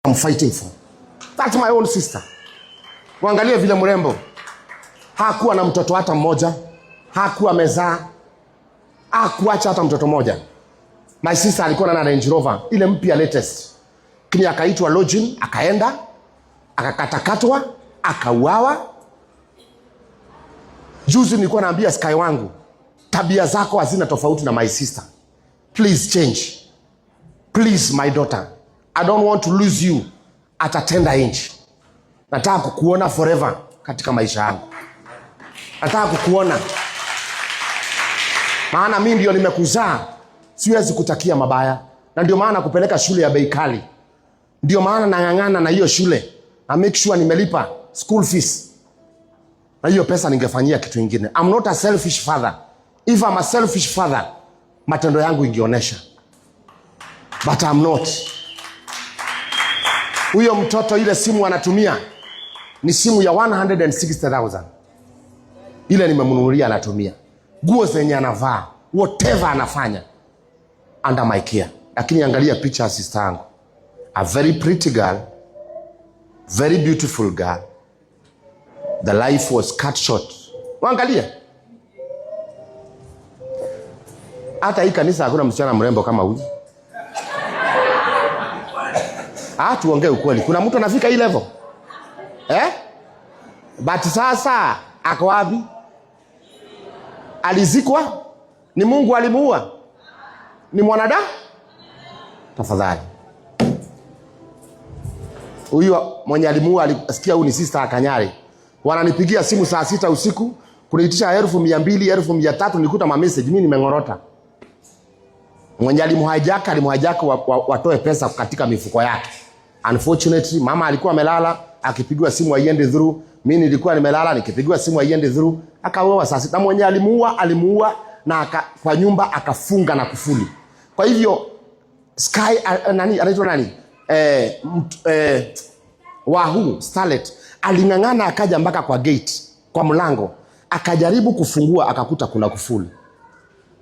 I'm fighting for. That's my own sister. Waangalie vile mrembo. Hakuwa na mtoto hata mmoja. Hakuwa mezaa. Hakuacha hata mtoto mmoja. My sister alikuwa na Range Rover, ile mpya latest. Kini akaitwa lodging, akaenda, akakatakatwa, akauawa. Juzi nilikuwa naambia Sky wangu, tabia zako hazina tofauti na my sister. Please change. Please my daughter. I don't want to lose you at a tender age. Nataka kukuona forever katika maisha yangu. Nataka kukuona. Maana mimi ndio nimekuzaa, siwezi kutakia mabaya. Na ndio maana kupeleka shule ya bei kali. Ndio maana nang'ang'ana na hiyo shule. Na make sure nimelipa school fees. Na hiyo pesa ningefanyia kitu kingine. I'm not a selfish father. If I'm a selfish father, matendo yangu ingeonesha. But I'm not. Huyo mtoto ile simu anatumia ni simu ya 160,000. Ile nimemnunulia anatumia. Nguo zenye anavaa, whatever anafanya under my care. Lakini angalia picha ya sister yangu. A very pretty girl, very beautiful girl. The life was cut short. Waangalia. Hata hii kanisa hakuna msichana mrembo kama huyu. Tuongee ukweli. Kuna mtu anafika hii level? But sasa ako wapi? Alizikwa? Ni Mungu alimuua? Ni mwanadamu? Tafadhali. Huyo mwenye alimuua alisikia huyu ni sister Akanyari. Wananipigia simu saa 6 usiku kuniitisha 1200, 1300, nikuta ma message mimi nimengorota. Mwenye alimuhajaka watoe pesa katika mifuko yake. Unfortunately mama alikuwa amelala akipigwa simu aiende through, mimi nilikuwa nimelala nikipigwa simu aiende through, akauawa saa 6. Na mwenye alimuua na kwa nyumba akafunga na kufuli. Kwa hivyo Sky anaitwa nani? Wahu Starlet aling'ang'ana akaja mpaka kwa gate, kwa mlango, akajaribu kufungua akakuta kuna kufuli.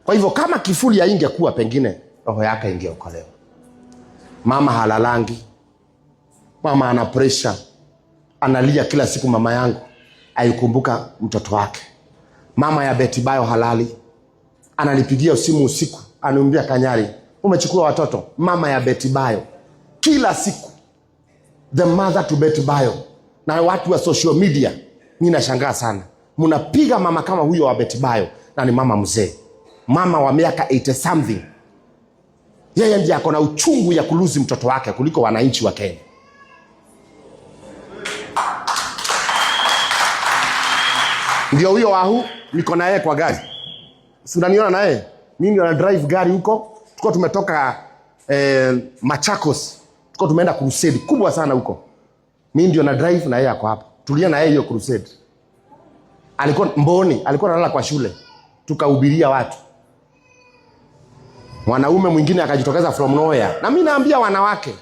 Kwa hivyo kama kifuli haingekuwa pengine roho yake ingeokolewa. Mama halalangi. Mama ana pressure. Analia kila siku mama yangu. Aikumbuka mtoto wake. Mama ya Betty Bayo halali. Ananipigia simu usiku. Ananiambia Kanyari, umechukua watoto? Mama ya Betty Bayo. Kila siku. The mother to Betty Bayo. Na watu wa social media. Ninashangaa sana. Mnapiga mama kama huyo wa Betty Bayo. Na ni mama mzee. Mama wa miaka 80 something. Yeye ndiye ako na uchungu ya kuluzi mtoto wake kuliko wananchi wa Kenya. Ndio huyo Wahu, niko na yeye kwa gari. Si unaniona na yeye? Mimi ndio na drive gari huko. Tuko tumetoka Machakos. Tuko tumeenda crusade kubwa sana huko. Mimi ndio na drive na yeye ako hapa. Tulia na yeye hiyo crusade. Alikuwa Mboni, alikuwa analala kwa shule. Tukahubiria watu. Mwanaume mwingine akajitokeza from nowhere. Na mimi naambia wanawake,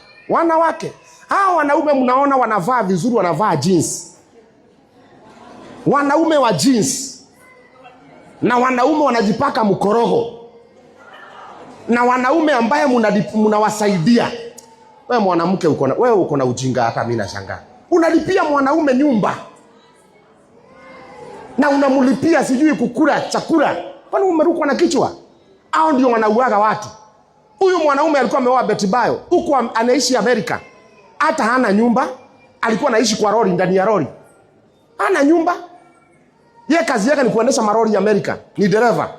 hao wanaume mnaona wanavaa vizuri, wanavaa jeans. Wanaume wa jeans. Na wanaume wanajipaka mkorogo. Na wanaume ambaye mnawasaidia. Wewe mwanamke uko na ujinga, hata mimi nashangaa. Unalipia mwanaume nyumba. Na unamulipia sijui kukula chakula. Kwani umerukwa na kichwa? Hao ndio wanauaga watu. Huyu mwanaume alikuwa ameoa Betty Bayo. Huko anaishi Amerika. Hata hana nyumba. Alikuwa anaishi kwa lori, ndani ya lori. Hana nyumba. Yeye kazi yake ni kuendesha marori ya Amerika. Ni dereva.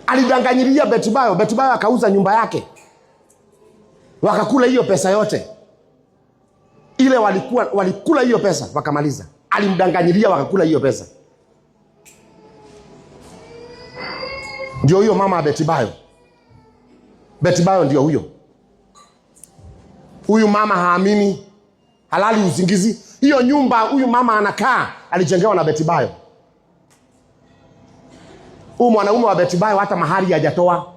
Alidanganyilia Betty Bayo. Betty Bayo akauza nyumba yake. Wakakula hiyo pesa yote. Ile walikula hiyo pesa wakamaliza. Alimdanganyilia wakakula hiyo pesa. Ndio huyo mama wa Betty Bayo. Betty Bayo ndio huyo. Huyu mama haamini, halali uzingizi. Hiyo nyumba huyu mama anakaa alijengewa na Betty Bayo. Huyu mwanaume wa Betty Bayo hata mahari hajatoa.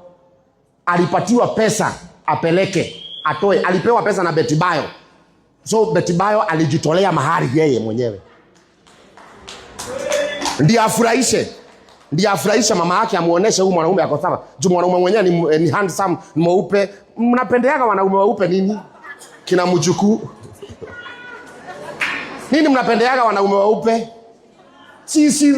Alipatiwa pesa apeleke, atoe. Alipewa pesa na Betty Bayo. So Betty Bayo alijitolea mahari yeye mwenyewe. Ndiye afurahishe mama yake, amuoneshe huyu mwanaume ako sawa. Juu mwanaume mwenyewe ni handsome, mweupe, mnapendeaga wanaume weupe nini? Kina mjukuu. Nini mnapendeaga wanaume weupe? Sisi